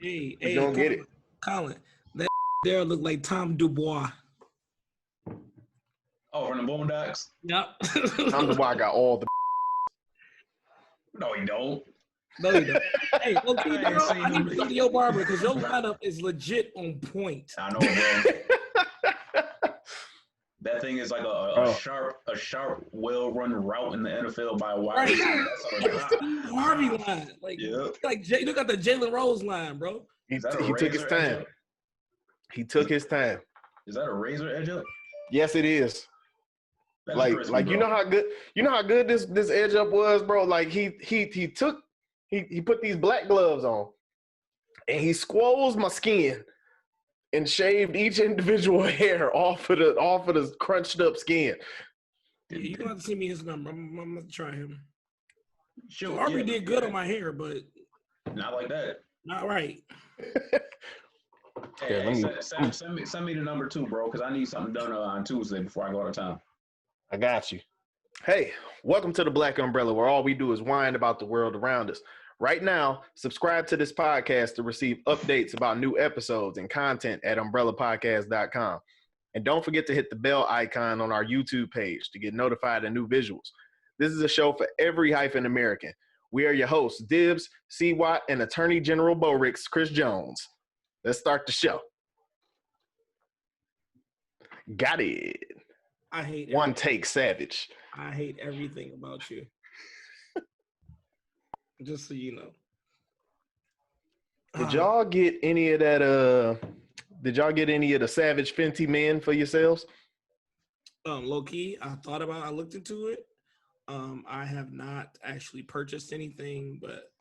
We Hey, gonna get it. Colin, that there look like Tom Dubois. Oh, from the Boondocks? Yep. I'm the why I got all the. No, he don't. No, you don't. Hey, okay, I ain't bro, seen I need him. to go to your barber because your lineup is legit on point. I know, bro. That thing is like Bro. a sharp, well-run route in the NFL by a wide Right. receiver. That's all it Like is. Steve Harvey line. Like, Yep. you look at the Jalen Rose line, bro. He Is that a took his razor edge time. up? He took his time. Is that a razor edge up? Yes, it is. That's Like crispy, bro. you know how good this edge up was, bro. Like he put these black gloves on, and he squoze my skin, and shaved each individual hair off of the crunched up skin. Yeah, you're gonna have to send me his number. I'm gonna try him. Sure, Harvey yeah, did good yeah. on my hair, but Not like that. not right. Yeah, let me- Send me the number too, bro, because I need something done on Tuesday before I go out of town. I got you. Hey, welcome to the Black Umbrella, where all we do is whine about the world around us. Right now, subscribe to this podcast to receive updates about new episodes and content at umbrellapodcast.com. And don't forget to hit the bell icon on our YouTube page to get notified of new visuals. This is a show for every hyphen American. We are your hosts, Dibs, C. Watt, and Attorney General Borix, Chris Jones. Let's start the show. Got it. I hate One take, Savage. I hate everything about you. Just so you know. Did y'all get any of that? Did y'all get any of the Savage Fenty Men for yourselves? Low key, I looked into it. I have not actually purchased anything, but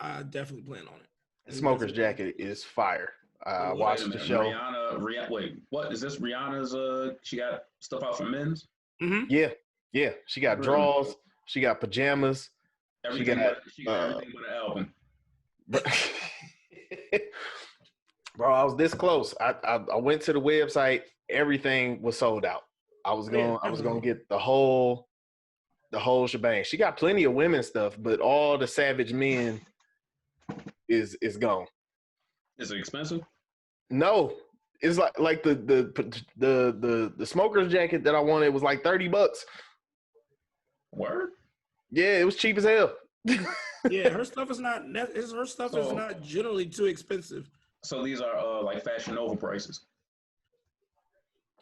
I definitely plan on it. Smoker's Jacket is fire. I Wait a watched the minute, show. Wait, what is this? Rihanna's? She got stuff out for men's. Mm-hmm. Yeah. She got drawers. She got pajamas. Everything, she got everything but an album. Bro, I was this close. I went to the website. Everything was sold out. I was gonna get the whole shebang. She got plenty of women's stuff, but all the Savage Men is gone. Is it expensive? No, it's like the Smoker's Jacket that I wanted was like $30. Word? Yeah, it was cheap as hell. Yeah, her stuff is not. Her stuff is not generally too expensive. So these are like Fashion Nova prices.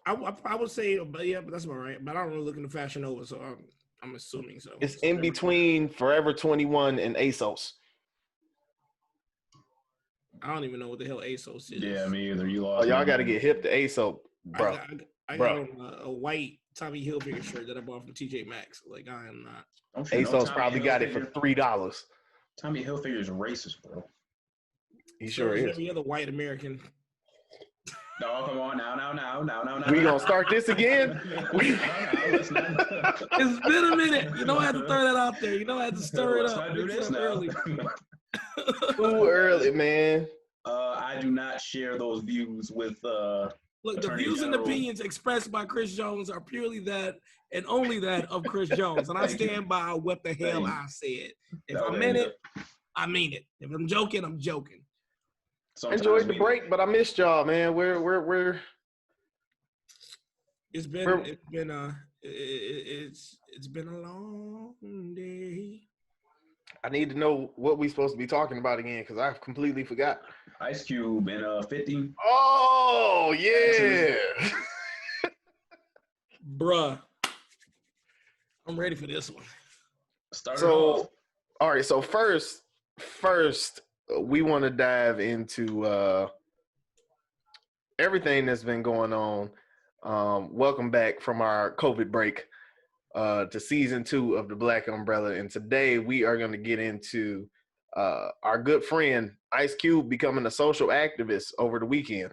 I would say, but yeah, but that's about right. But I don't really look into Fashion Nova, so I'm assuming so. It's in between Forever 21 and ASOS. I don't even know what the hell ASOS is. Yeah, me either. You lost. Oh, y'all got to get hip to ASOS, bro. I got on a white Tommy Hilfiger shirt that I bought from TJ Maxx. Like, I am not. ASOS probably got it for $3. Tommy Hilfiger is racist, bro. He sure is. Every other white American. No, come on now. We gonna start this again? It's been a minute. You know I had to throw that out there. You know I had to stir it up. I do this now. Early. Too early, man. I do not share those views with Look, the views and opinions expressed by Chris Jones are purely that and only that of Chris Jones. And I stand by what the hell I said. If I meant it, I mean it. If I'm joking, I'm joking. I enjoyed the break, but I missed y'all, man. It's been a long day. I need to know what we supposed to be talking about again because I completely forgot. Ice Cube and 50. Oh yeah, bruh. I'm ready for this one. All right. So first, we want to dive into everything that's been going on. Welcome back from our COVID break to season 2 of the Black Umbrella. And today we are going to get into our good friend Ice Cube becoming a social activist over the weekend.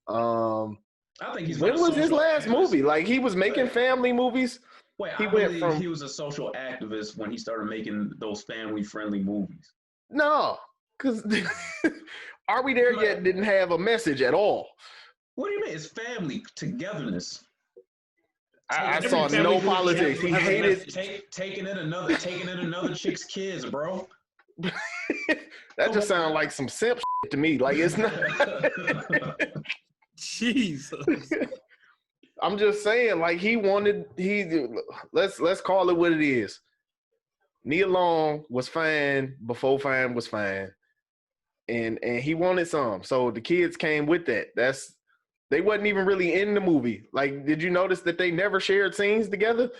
I think he's. When was his last movie? Like, he was making family movies. Wait, he was a social activist when he started making those family-friendly movies. No, because Are We There Yet didn't have a message at all. What do you mean? It's family togetherness. I saw no politics. He hated taking in another chick's kids, bro. That just sounds like some simp shit to me. Like it's not. Jesus. I'm just saying, like let's call it what it is. Nia Long was fine before fine was fine. And he wanted some. So the kids came with that. They wasn't even really in the movie. Like, did you notice that they never shared scenes together?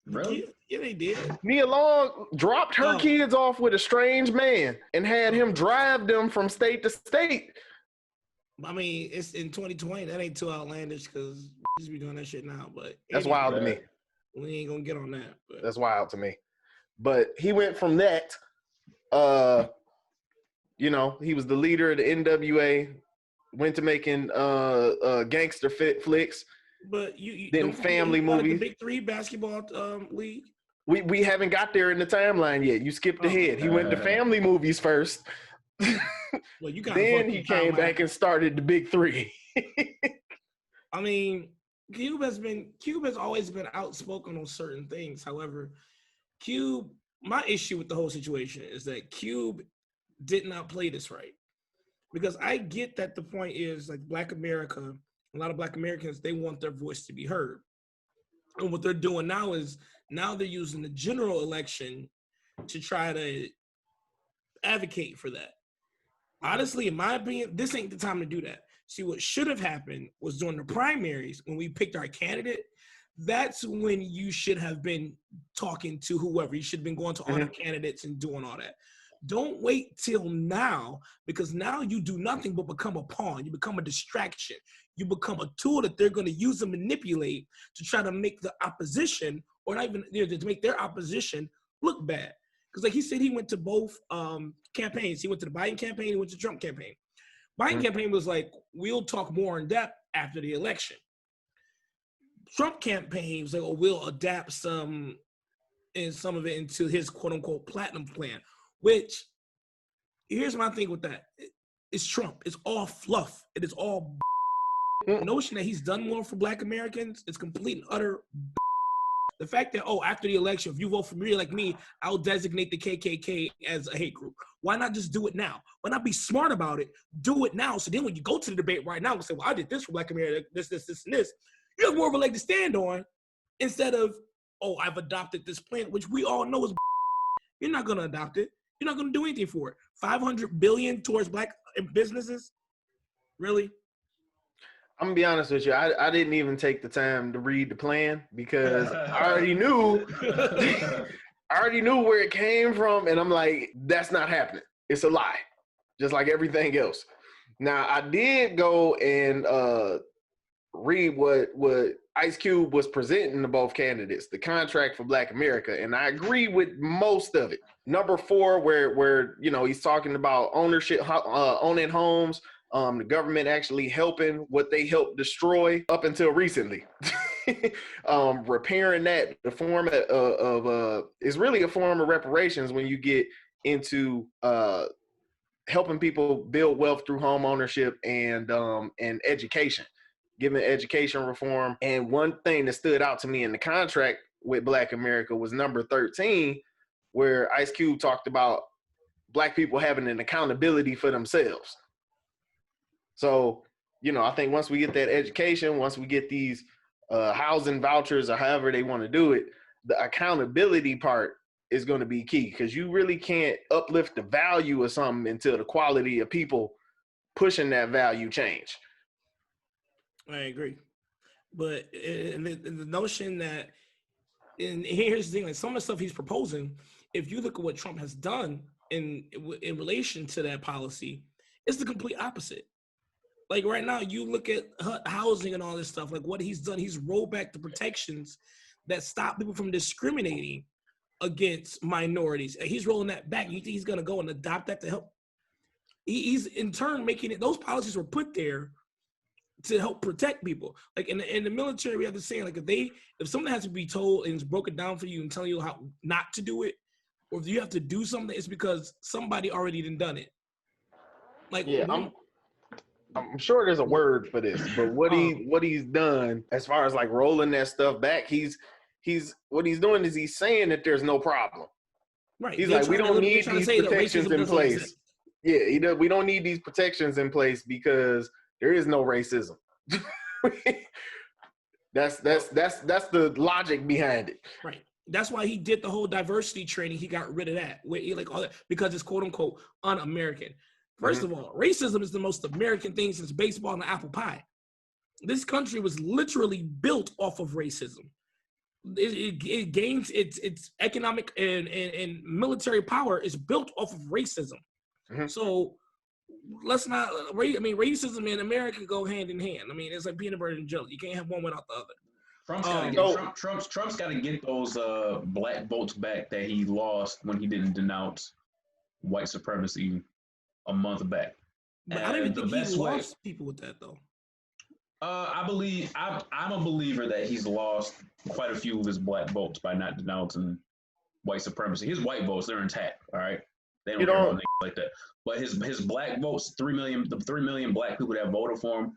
Really? Yeah, they did. Nia Long dropped her kids off with a strange man and had him drive them from state to state. I mean, it's in 2020. That ain't too outlandish because we be doing that shit now. But that's wild to me. We ain't gonna get on that. But. That's wild to me. But he went from that. You know, he was the leader of the NWA. Went to making gangster flicks. But you then family movies. The Big Three basketball league. We haven't got there in the timeline yet. You skipped ahead. He went to family movies first. Well, you then he came back and started the Big Three. I mean, Cube has always been outspoken on certain things. However, my issue with the whole situation is that Cube did not play this right. Because I get that the point is like Black America, a lot of Black Americans, they want their voice to be heard. And what they're doing now is they're using the general election to try to advocate for that. Honestly, in my opinion, this ain't the time to do that. See, what should have happened was during the primaries, when we picked our candidate, that's when you should have been talking to whoever. You should have been going to all the candidates and doing all that. Don't wait till now, because now you do nothing but become a pawn. You become a distraction. You become a tool that they're going to use and manipulate to try to make the opposition, or not even to make their opposition look bad. Because like he said, he went to both campaigns. He went to the Biden campaign. He went to the Trump campaign. Biden campaign was like, we'll talk more in depth after the election. Trump campaign was like, oh, we'll adapt some of it into his quote unquote platinum plan. Which, here's my thing with that. It's Trump. It's all fluff. It is all the notion that he's done more for Black Americans is complete and utter. The fact that, after the election, if you vote for me like me, I'll designate the KKK as a hate group. Why not just do it now? Why not be smart about it? Do it now. So then when you go to the debate right now and say, well, I did this for Black America, this, and this, you have more of a leg to stand on instead of, I've adopted this plan, which we all know is You're not going to adopt it. You're not going to do anything for it. $500 billion towards Black businesses? Really? I'm gonna be honest with you. I didn't even take the time to read the plan because I already knew where it came from, and I'm like, that's not happening. It's a lie, just like everything else. Now I did go and read what Ice Cube was presenting to both candidates, the contract for Black America, and I agree with most of it. Number 4, where he's talking about ownership, owning homes. The government actually helping what they helped destroy up until recently. Repairing that, the form of is really a form of reparations when you get into helping people build wealth through home ownership and education, giving education reform. And one thing that stood out to me in the contract with Black America was number 13, where Ice Cube talked about Black people having an accountability for themselves. So, I think once we get that education, once we get these housing vouchers or however they want to do it, the accountability part is going to be key, because you really can't uplift the value of something until the quality of people pushing that value change. I agree. But the notion that, and here's the thing, like some of the stuff he's proposing, if you look at what Trump has done in relation to that policy, it's the complete opposite. Like right now, you look at housing and all this stuff, like what he's done, he's rolled back the protections that stop people from discriminating against minorities. And he's rolling that back. You think he's going to go and adopt that to help? He's in turn making it, those policies were put there to help protect people. Like in the military, we have the saying, like if something has to be told and it's broken down for you and telling you how not to do it, or if you have to do something, it's because somebody already done it. Like, yeah, I'm sure there's a word for this, but what he's done as far as like rolling that stuff back, what he's doing is he's saying that there's no problem. Right. He's like, we don't need these protections in place. Exist. Yeah, we don't need these protections in place because there is no racism. That's the logic behind it. Right. That's why he did the whole diversity training. He got rid of that, all that because it's quote unquote un-American. First of all, racism is the most American thing since baseball and apple pie. This country was literally built off of racism. It gains its economic and military power is built off of racism. So let's not. Racism and America go hand in hand. I mean, it's like peanut butter and jelly. You can't have one without the other. Trump's got to get those black votes back that he lost when he didn't denounce white supremacy a month back. But I don't even think he lost people with that though. I believe I'm a believer that he's lost quite a few of his black votes by not denouncing white supremacy. His white votes, they're intact. All right, they don't care about things like that. But his black votes, the 3 million black people that voted for him,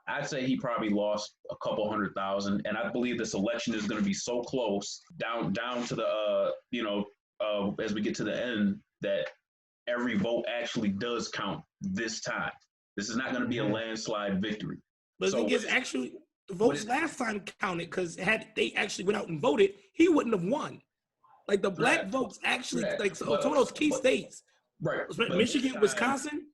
I'd say he probably lost a couple 100,000. And I believe this election is going to be so close down to the as we get to the end that every vote actually does count this time. This is not going to be a landslide victory. But the thing is, actually, the votes last time counted because had they actually went out and voted, he wouldn't have won. Like the black votes actually, some of those key states, right? Michigan, Wisconsin.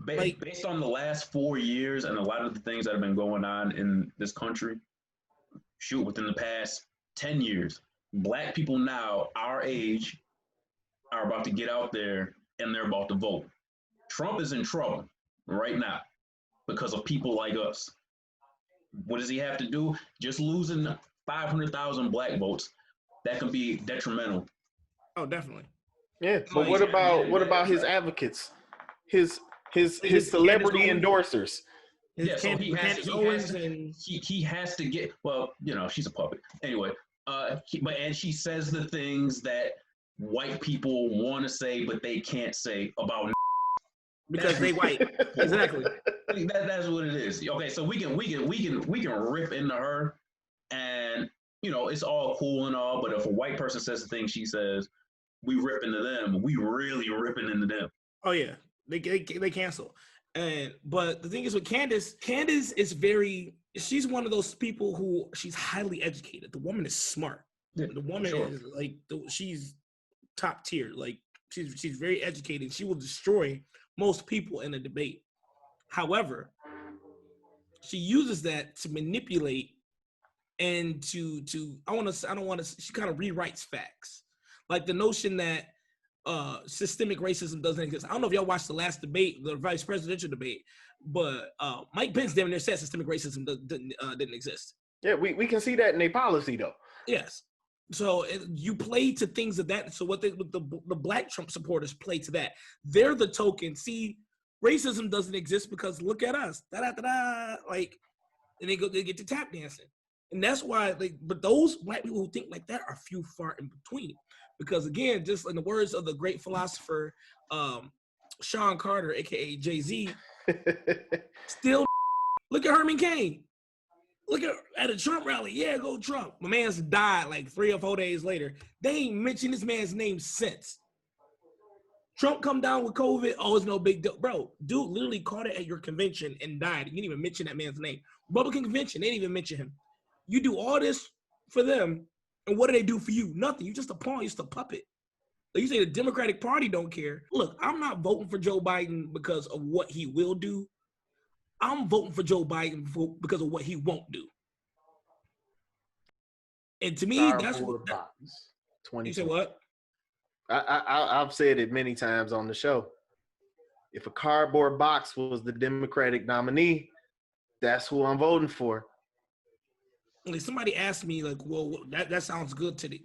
Based on the last 4 years and a lot of the things that have been going on in this country, within the past 10 years, black people now our age are about to get out there and they're about to vote. Trump is in trouble right now because of people like us. What does he have to do? Just losing 500,000 black votes, that can be detrimental. Oh, definitely. Yeah, but what about his advocates? His celebrity endorsers. So he has to get. Well, she's a puppet anyway. And she says the things that white people want to say, but they can't say about because they white. Exactly. That's what it is. Okay, so we can rip into her, and it's all cool and all. But if a white person says the thing she says, we rip into them. We really ripping into them. Oh yeah, they cancel. But the thing is with Candace is she's one of those people who she's highly educated. The woman is smart. Yeah, the woman is like she's top tier. Like she's very educated. She will destroy most people in a debate. However, she uses that to manipulate and to she kind of rewrites facts. Like the notion that systemic racism doesn't exist. I don't know if y'all watched the last debate, the vice presidential debate, but Mike Pence damn near said systemic racism didn't exist. Yeah, we can see that in their policy though. Yes. So you play to things of that. So what the black Trump supporters play to that. They're the token. See, racism doesn't exist because look at us. Like, and they get to tap dancing. And that's why, but those black people who think like that are few far in between. Because again, just in the words of the great philosopher, Sean Carter, AKA Jay-Z, still look at Herman Cain. Look at a Trump rally. Yeah, go Trump. My man's died like 3 or 4 days later. They ain't mentioned this man's name since. Trump come down with COVID. Oh, it's no big deal. Bro, dude literally caught it at your convention and died. You didn't even mention that man's name. Republican convention, they didn't even mention him. You do all this for them, and what do they do for you? Nothing. You're just a pawn. You're just a puppet. Like you say the Democratic Party don't care. Look, I'm not voting for Joe Biden because of what he will do. I'm voting for Joe Biden because of what he won't do. And to me, that's what. You say what? I've said it many times on the show. If a cardboard box was the Democratic nominee, that's who I'm voting for. Like somebody asked me, like, well, that sounds good to the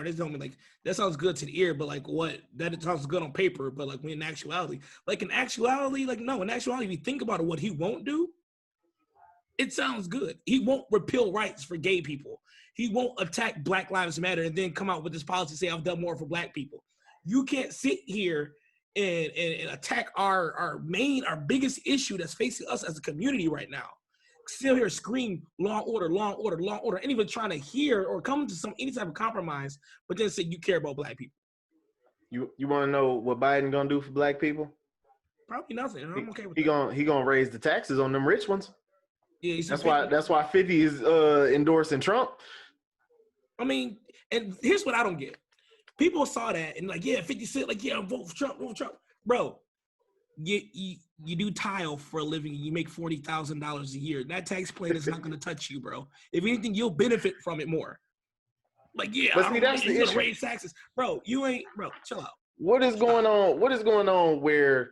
they told me like that sounds good to the ear, but like what? That sounds good on paper, but like when in actuality, like no, in actuality, if you think about it, what he won't do, it sounds good. He won't repeal rights for gay people. He won't attack Black Lives Matter and then come out with this policy say I've done more for Black people. You can't sit here and attack our biggest issue that's facing us as a community right now. Still here scream law and order, and even trying to hear or come to any type of compromise, but then say you care about Black people. You want to know what Biden gonna do for black people? Probably nothing. I'm okay with that. He gonna raise the taxes on them rich ones. Yeah, that's why 50 is endorsing Trump. I mean, and here's what I don't get. People saw that and like, yeah, 50 Cent, like, yeah, vote for Trump. Bro, you do tile for a living and you make $40,000 a year. That tax plan is not going to touch you, bro. If anything, you'll benefit from it more. Like, yeah, but see, that's the issue. Raise taxes. Bro, chill out. What is going on where,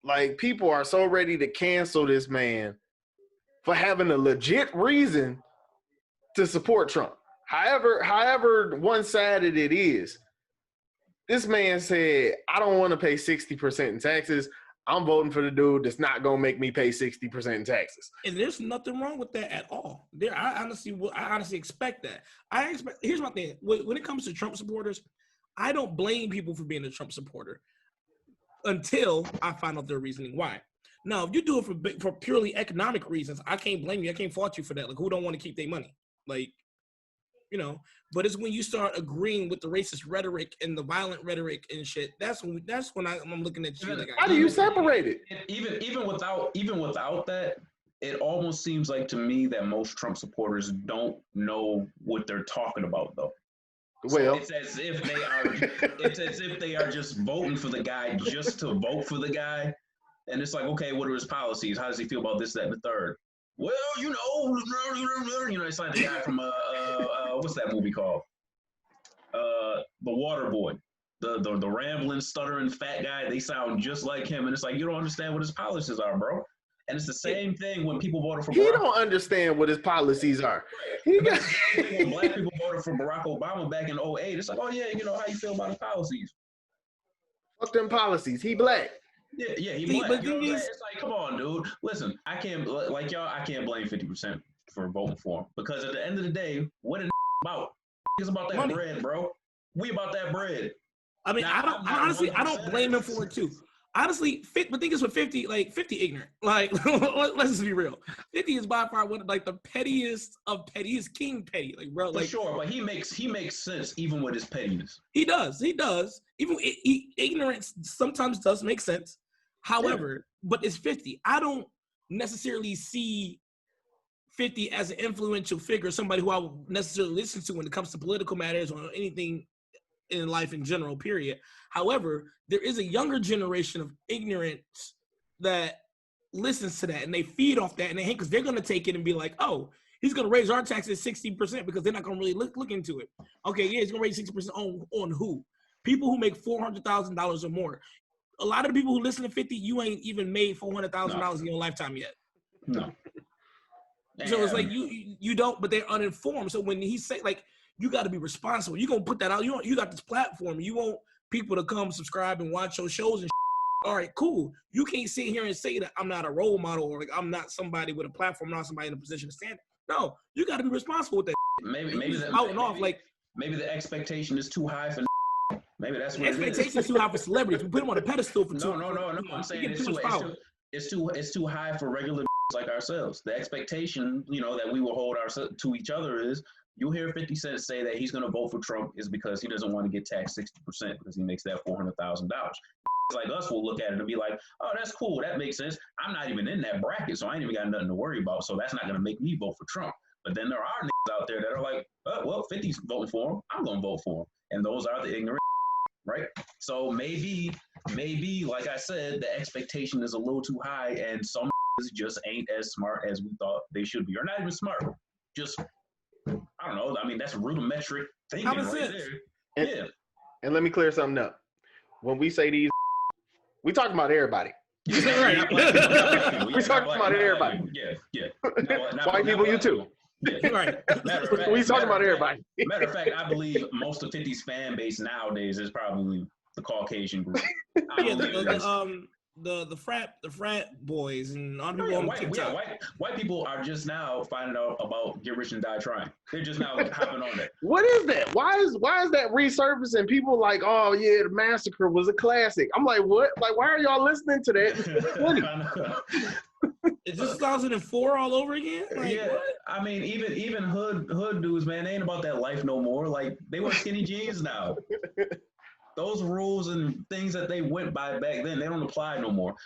like, people are so ready to cancel this man for having a legit reason to support Trump? However one-sided it is, this man said, I don't want to pay 60% in taxes. I'm voting for the dude that's not going to make me pay 60% in taxes. And there's nothing wrong with that at all. I honestly expect that. Here's my thing. When it comes to Trump supporters, I don't blame people for being a Trump supporter until I find out their reasoning why. Now, if you do it for purely economic reasons, I can't blame you. I can't fault you for that. Like, who don't want to keep their money? Like, you know, but it's when you start agreeing with the racist rhetoric and the violent rhetoric and shit. That's when I'm looking at you. Like, how do you separate it? Even without that, it almost seems like to me that most Trump supporters don't know what they're talking about, though. Well, so it's as if they are just voting for the guy just to vote for the guy, and it's like, okay, what are his policies? How does he feel about this, that, and the third? Well, it's like the guy from what's that movie called? The Waterboy. The rambling, stuttering, fat guy. They sound just like him, and it's like you don't understand what his policies are, bro. And it's the same thing when people voted for Barack. He don't understand what his policies are. When black people voted for Barack Obama back in 2008, it's like, oh yeah, how you feel about his policies? Fuck them policies. He black. Yeah, he black. But it's like, come on, dude. Listen, I can't blame 50% for voting for him because at the end of the day, what is about? It's about that bread, bro. We about that bread. I mean, I don't blame him for it too. Honestly, the thing is with 50 ignorant. Like, let's just be real. 50 is by far one of like the pettiest of petty. He's king petty, like, bro. Like, for sure, but he makes sense even with his pettiness. He does. Even ignorance sometimes does make sense. However, but it's 50. I don't necessarily see 50 as an influential figure, somebody who I would necessarily listen to when it comes to political matters or anything in life in general, period. However, there is a younger generation of ignorance that listens to that and they feed off that and they hate because they're going to take it and be like, oh, he's going to raise our taxes 60% because they're not going to really look into it. Okay, yeah, he's going to raise 60% on who? People who make $400,000 or more. A lot of the people who listen to 50, you ain't even made $400,000 in your lifetime yet. No. So it's like you don't, but they're uninformed. So when he say like, you got to be responsible. You gonna put that out. You got this platform. You want people to come subscribe and watch your shows and. All right, cool. You can't sit here and say that I'm not a role model or like I'm not somebody with a platform, not somebody in a position to stand. No, you got to be responsible with that. Maybe the expectation is too high for. Maybe that's what expectation is too high for celebrities. We put them on a pedestal for No. I'm saying it's too high for regular like ourselves. The expectation, that we will hold ourselves to each other is you'll hear 50 Cent say that he's going to vote for Trump is because he doesn't want to get taxed 60% because he makes that $400,000. Like us will look at it and be like, oh, that's cool. That makes sense. I'm not even in that bracket, so I ain't even got nothing to worry about. So that's not going to make me vote for Trump. But then there are niggas out there that are like, oh, well, 50's voting for him. I'm going to vote for him. And those are the ignorant, right? So maybe, like I said, the expectation is a little too high and some just ain't as smart as we thought they should be. Or not even smart. Just, I don't know. I mean, that's rudimentary thinking right there. And let me clear something up. When we say these, we talking about everybody. Right. We talking about everybody. Yeah. White people, you too. Yeah. Right. We talking about everybody. Matter of fact, I believe most of 50's fan base nowadays is probably the Caucasian group. The frat boys and all people on TikTok. White people are just now finding out about Get Rich and Die Trying. They're just now hopping on that. What is that? Why is that resurfacing? People like, oh yeah, the massacre was a classic. I'm like, what? Like, why are y'all listening to that? Is this 2004 all over again? Like, yeah, what? I mean, even hood dudes, man, they ain't about that life no more. Like, they wear skinny jeans now. those rules and things that they went by back then, they don't apply no more.